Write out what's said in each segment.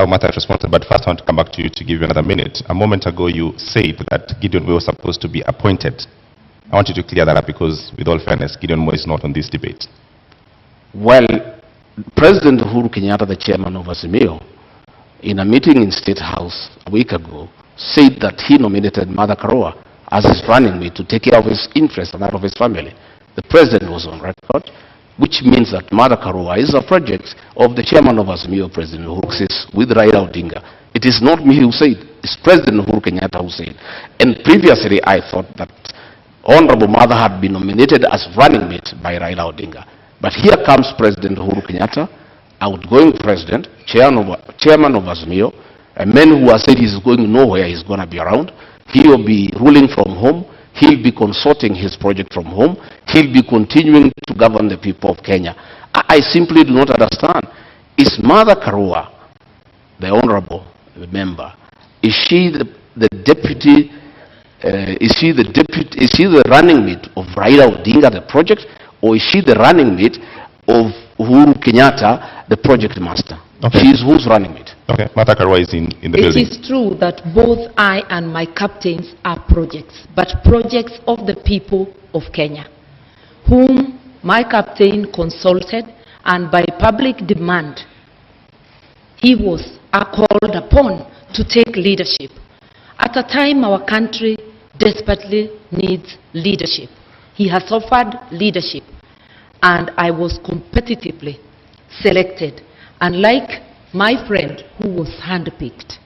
allow Martha to respond, but first I want to come back to you to give you another minute. A moment ago you said that Gideon Moyo was supposed to be appointed. I want you to clear that up because, with all fairness, Gideon Moyo is not on this debate. Well, President Uhuru Kenyatta, the chairman of Azimio, in a meeting in State House a week ago, said that he nominated Martha Karua as his running mate to take care of his interests and that of his family. The president was on record, which means that Martha Karua is a project of the chairman of Azimio, President Uhuru, with Raila Odinga. It is not me who said, it's President Uhuru Kenyatta who said. And previously I thought that Honorable Martha had been nominated as running mate by Raila Odinga. But here comes President Uhuru Kenyatta, outgoing president, chairman of Azimio, a man who has said he's going nowhere, he's going to be around. He'll be ruling from home. He'll be consorting his project from home. He'll be continuing to govern the people of Kenya. I simply do not understand. Is Martha Karua, the honorable member, is she the deputy? Is she the running mate of Raila Odinga, the project, or is she the running mate of Uhuru Kenyatta, the project master? Okay. She is who's running mate? Okay, Martha Karua is in the building. It is true that both I and my captains are projects, but projects of the people of Kenya, whom my captain consulted, and by public demand, he was called upon to take leadership. At a time our country desperately needs leadership. He has offered leadership, and I was competitively selected. And like my friend who was handpicked,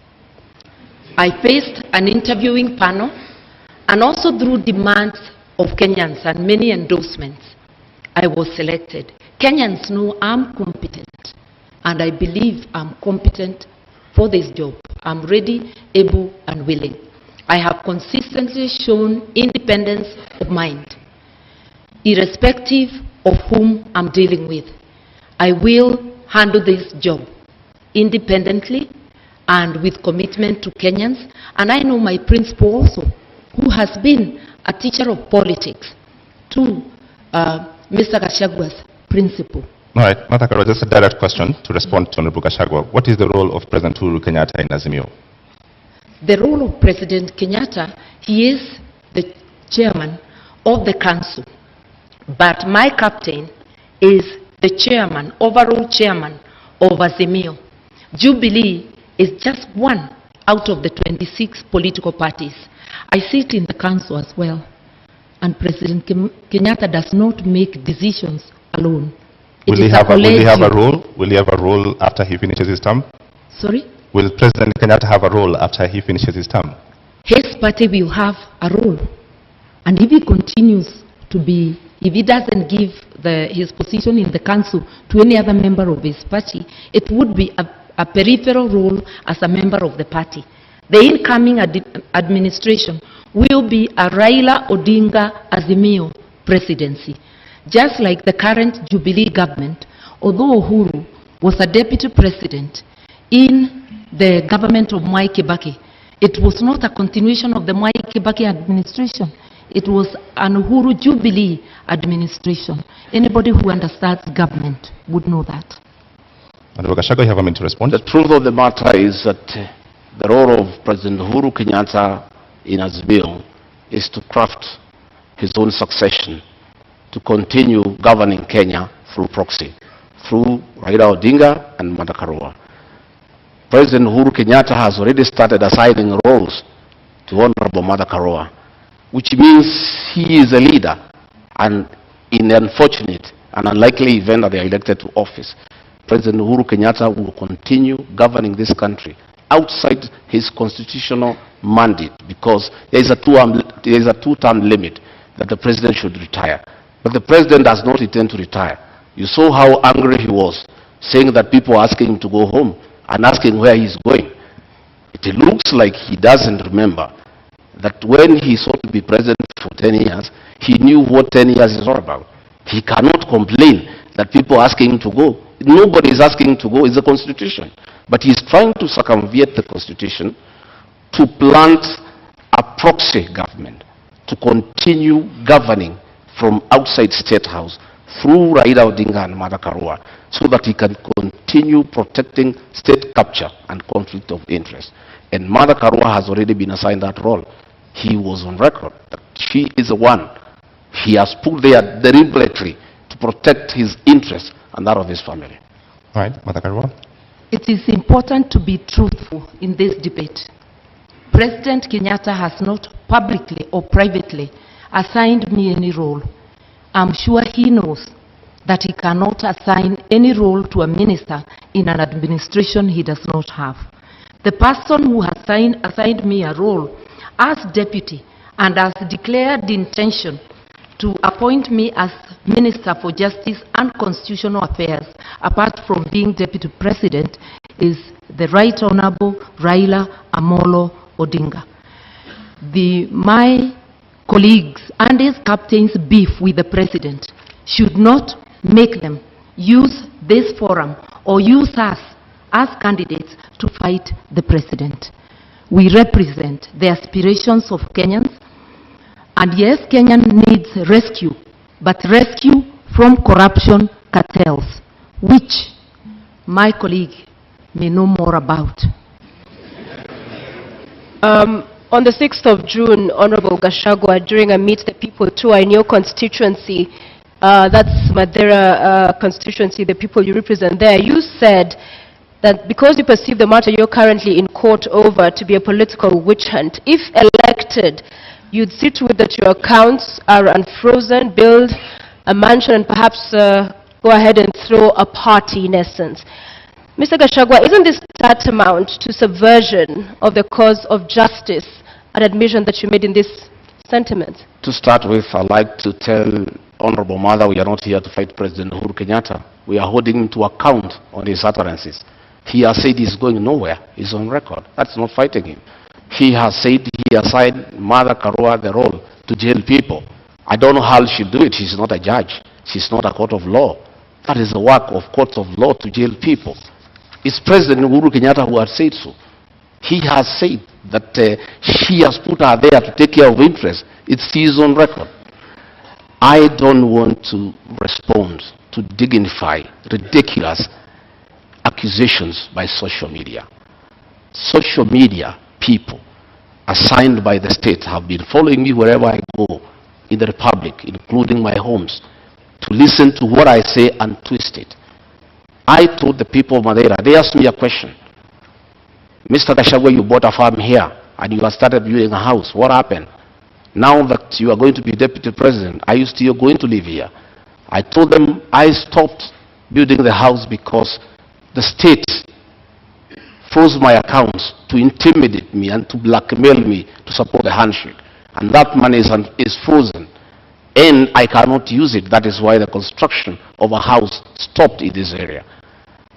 I faced an interviewing panel, and also through demands of Kenyans and many endorsements, I was selected. Kenyans know I'm competent, and I believe I'm competent for this job. I'm ready, able, and willing. I have consistently shown independence of mind, irrespective of whom I'm dealing with. I will handle this job independently and with commitment to Kenyans. And I know my principal also, who has been a teacher of politics to Mr. Gachagua's principal. All right, Martha Karua, just a direct question to respond to Honorable Gachagua. What is the role of President Uhuru Kenyatta in Azimio? The role of President Kenyatta, he is the chairman of the council, but my captain is the chairman, overall chairman of Azimio. Jubilee is just one out of the 26 political parties. I sit in the council as well, and President Kenyatta does not make decisions alone. Will he have a role? Will he have a role after he finishes his term? Sorry? Will President Kenyatta have a role after he finishes his term? His party will have a role. And if he continues to be, if he doesn't give his position in the council to any other member of his party, it would be a peripheral role as a member of the party. The incoming administration will be a Raila Odinga Azimio presidency. Just like the current Jubilee government, although Uhuru was a deputy president in the government of Mwai Kibaki, it was not a continuation of the Mwai Kibaki administration. It was an Uhuru Jubilee administration. Anybody who understands government would know that. Honorable Gachagua, you have a minute to respond. The truth of the matter is that the role of President Uhuru Kenyatta in Azimio is to craft his own succession, to continue governing Kenya through proxy, through Raila Odinga and Martha Karua. President Uhuru Kenyatta has already started assigning roles to Honorable Martha Karua, which means he is a leader, and in the unfortunate and unlikely event that they are elected to office, President Uhuru Kenyatta will continue governing this country outside his constitutional mandate, because there is a two-term limit that the president should retire. But the president does not intend to retire. You saw how angry he was, saying that people are asking him to go home and asking where he's going. It looks like he doesn't remember that when he sought to be president for 10 years, he knew what 10 years is all about. He cannot complain that people are asking him to go. Nobody is asking him to go. It's the Constitution. But he's trying to circumvent the Constitution to plant a proxy government, to continue governing from outside State House through Raila Odinga and Martha Karua so that he can continue protecting state capture and conflict of interest. And Martha Karua has already been assigned that role. He was on record that she is the one he has put there deliberately to protect his interests and that of his family. All right, Martha Karua. It is important to be truthful in this debate. President Kenyatta has not publicly or privately assigned me any role. I'm sure he knows that he cannot assign any role to a minister in an administration he does not have. The person who has assigned me a role as deputy and has declared the intention to appoint me as Minister for Justice and Constitutional Affairs, apart from being Deputy President, is the Right Honorable Raila Amolo Odinga. My colleagues and his captains' beef with the President should not make them use this forum or use us as candidates to fight the President. We represent the aspirations of Kenyans. And yes, Kenya needs rescue, but rescue from corruption cartels, which my colleague may know more about. On the 6th of June, Honorable Gachagua, during a Meet the People tour in your constituency, that's Madeira constituency, the people you represent there, you said that because you perceive the matter you're currently in court over to be a political witch hunt, if elected, you'd see to it that your accounts are unfrozen, build a mansion, and perhaps go ahead and throw a party in essence. Mr. Gachagua, isn't this tantamount to subversion of the cause of justice, an admission that you made in this sentiment? To start with, I'd like to tell Honorable Mother we are not here to fight President Uhuru Kenyatta. We are holding him to account on his utterances. He has said he's going nowhere. He's on record. That's not fighting him. He has said he assigned Martha Karua the role to jail people. I don't know how she'll do it. She's not a judge. She's not a court of law. That is the work of courts of law, to jail people. It's President Uhuru Kenyatta who has said so. He has said that she has put her there to take care of interests. It's his own record. I don't want to respond to dignify ridiculous accusations by social media. Social media people assigned by the state have been following me wherever I go in the Republic, including my homes, to listen to what I say and twist it. I told the people of Madeira, they asked me a question. Mr. Gachagua, you bought a farm here and you have started building a house. What happened? Now that you are going to be deputy president, are you still going to live here? I told them I stopped building the house because the state froze my accounts to intimidate me and to blackmail me to support the handshake. And that money is frozen. And I cannot use it. That is why the construction of a house stopped in this area.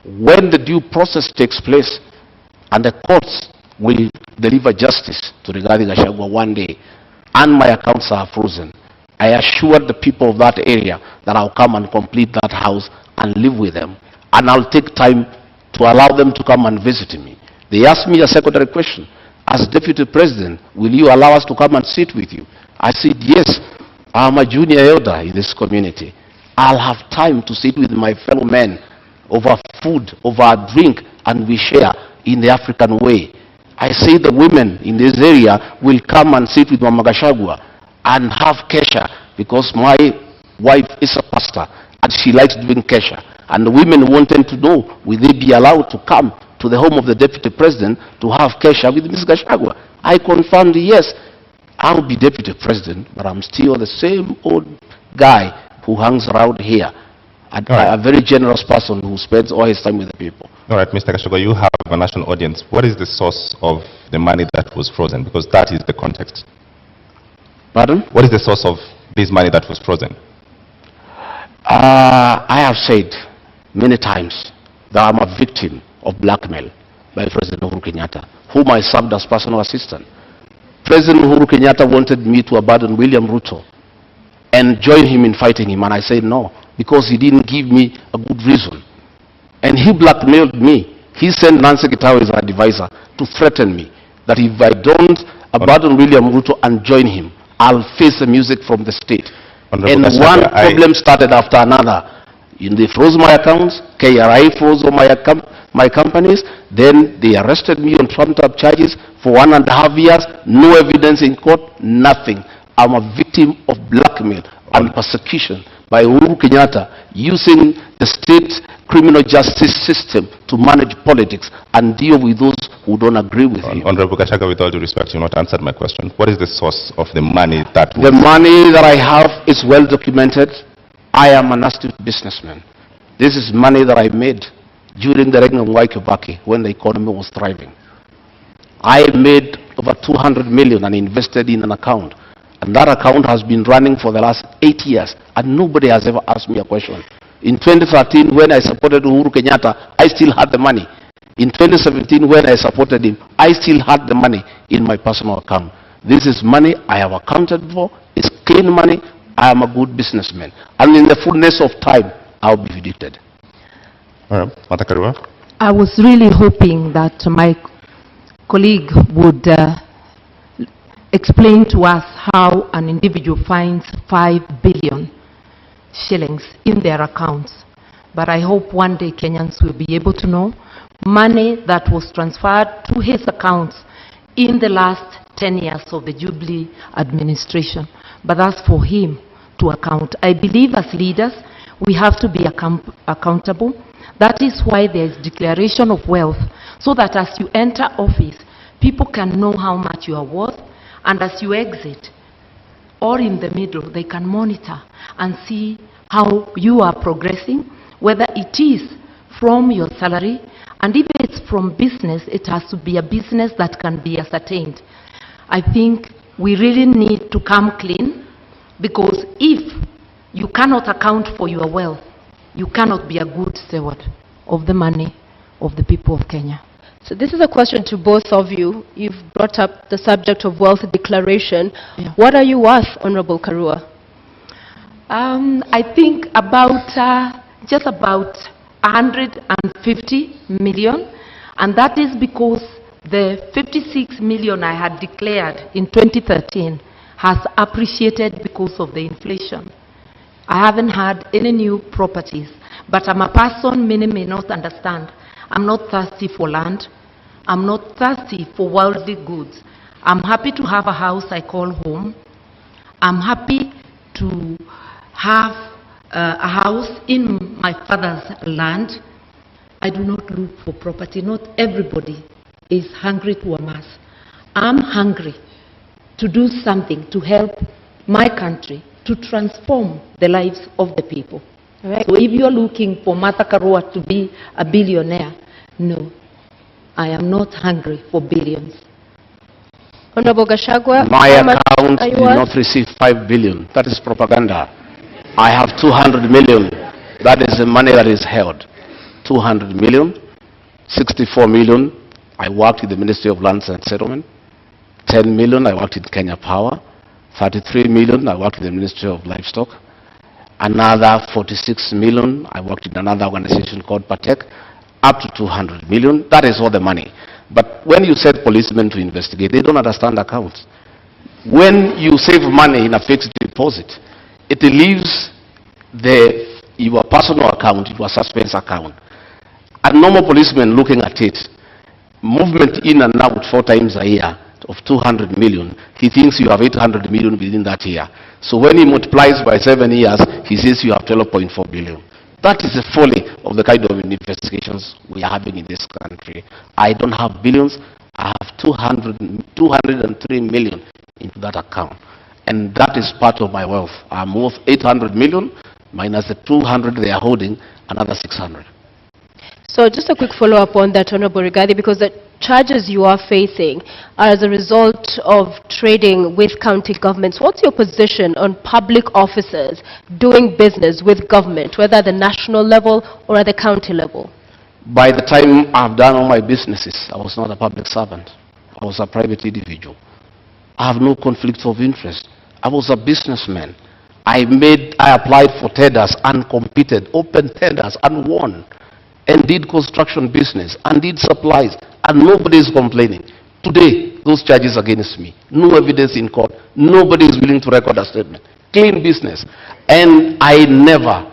When the due process takes place and the courts will deliver justice to Rigathi Gachagua one day, and my accounts are frozen, I assured the people of that area that I'll come and complete that house and live with them. And I'll take time to allow them to come and visit me. They asked me a secondary question. As deputy president, will you allow us to come and sit with you? I said, yes, I'm a junior elder in this community. I'll have time to sit with my fellow men over food, over a drink, and we share in the African way. I say the women in this area will come and sit with Mama Gachagua and have kesha, because my wife is a pastor and she likes doing kesha. And the women wanted to know, will they be allowed to come to the home of the deputy president to have kesha with Ms. Gachagua? I confirmed yes. I'll be deputy president, but I'm still the same old guy who hangs around here. A very generous person who spends all his time with the people. All right, Mr. Gachagua, you have a national audience. What is the source of the money that was frozen? Because that is the context. Pardon? What is the source of this money that was frozen? I have said many times that I'm a victim of blackmail by President Uhuru Kenyatta, whom I served as personal assistant. President Uhuru Kenyatta wanted me to abandon William Ruto and join him in fighting him, and I said no, because he didn't give me a good reason. And he blackmailed me. He sent Nancy Gitau as an advisor to threaten me that if I don't abandon William Ruto and join him, I'll face the music from the state. Honorable And Gachagua, one problem started after another. They froze my accounts, KRI froze all my companies, then they arrested me on trumped-up charges for 1.5 years, no evidence in court, nothing. I'm a victim of blackmail and persecution by Uhuru Kenyatta using the state criminal justice system to manage politics and deal with those who don't agree with him. Honorable Gachagua, with all due respect, you not answered my question. What is the source of the money that was... The money that I have is well documented. I am an astute businessman. This is money that I made during the reign of Mwai Kibaki when the economy was thriving. I made over 200 million and invested in an account. And that account has been running for the last 8 years. And nobody has ever asked me a question. In 2013, when I supported Uhuru Kenyatta, I still had the money. In 2017, when I supported him, I still had the money in my personal account. This is money I have accounted for. It's clean money. I am a good businessman. And in the fullness of time, I'll be vindicated. Martha Karua. I was really hoping that my colleague would explain to us how an individual finds 5 billion shillings in their accounts. But I hope one day Kenyans will be able to know money that was transferred to his accounts in the last 10 years of the Jubilee administration. But that's for him to account. I believe as leaders, we have to be accountable. That is why there is declaration of wealth, so that as you enter office, people can know how much you are worth, and as you exit, or in the middle, they can monitor and see how you are progressing, whether it is from your salary, and if it's from business, it has to be a business that can be ascertained. I think we really need to come clean, because if you cannot account for your wealth, you cannot be a good steward of the money of the people of Kenya. So this is a question to both of you. You've brought up the subject of wealth declaration. Yeah. What are you worth, Honorable Karua? I think about just about 150 million, and that is because the 56 million I had declared in 2013 has appreciated because of the inflation. I haven't had any new properties, but I'm a person many may not understand. I'm not thirsty for land. I'm not thirsty for worldly goods. I'm happy to have a house I call home. I'm happy to have a house in my father's land. I do not look for property. Not everybody is hungry to amass. I'm hungry to do something to help my country, to transform the lives of the people. Right. So if you're looking for Martha Karua to be a billionaire, no, I am not hungry for billions. Honorable Gachagua, my account did not receive 5 billion. That is propaganda. I have 200 million. That is the money that is held. 200 million, 64 million, I worked in the Ministry of Lands and Settlement. 10 million, I worked in Kenya Power. 33 million, I worked in the Ministry of Livestock. Another 46 million, I worked in another organization called Patek. Up to 200 million, that is all the money. But when you set policemen to investigate, they don't understand accounts. When you save money in a fixed deposit, it leaves your personal account into a suspense account. A normal policeman looking at it, movement in and out 4 times a year of 200 million, he thinks you have 800 million within that year. So when he multiplies by 7 years, he says you have 12.4 billion. That is the folly of the kind of investigations we are having in this country. I don't have billions, I have 203 million into that account. And that is part of my wealth. I'm worth 800 million, minus the 200 they are holding, another 600. So just a quick follow-up on that, Honorable Rigathi, because the charges you are facing are as a result of trading with county governments. What's your position on public officers doing business with government, whether at the national level or at the county level? By the time I've done all my businesses, I was not a public servant. I was a private individual. I have no conflict of interest. I was a businessman. I applied for tenders and competed, open tenders and won, and did construction business and did supplies, and nobody is complaining. Today, those charges against me, no evidence in court, nobody is willing to record a statement. clean business. And I never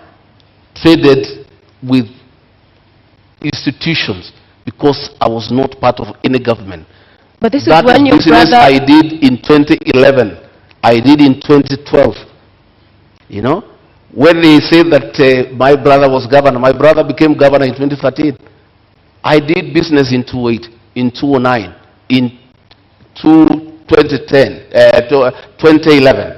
traded with institutions because I was not part of any government. But this is That when your business brother... I did in 2011. I did in 2012. You know, when they say that my brother was governor, my brother became governor in 2013. I did business in 2008, in 2009, in 2011.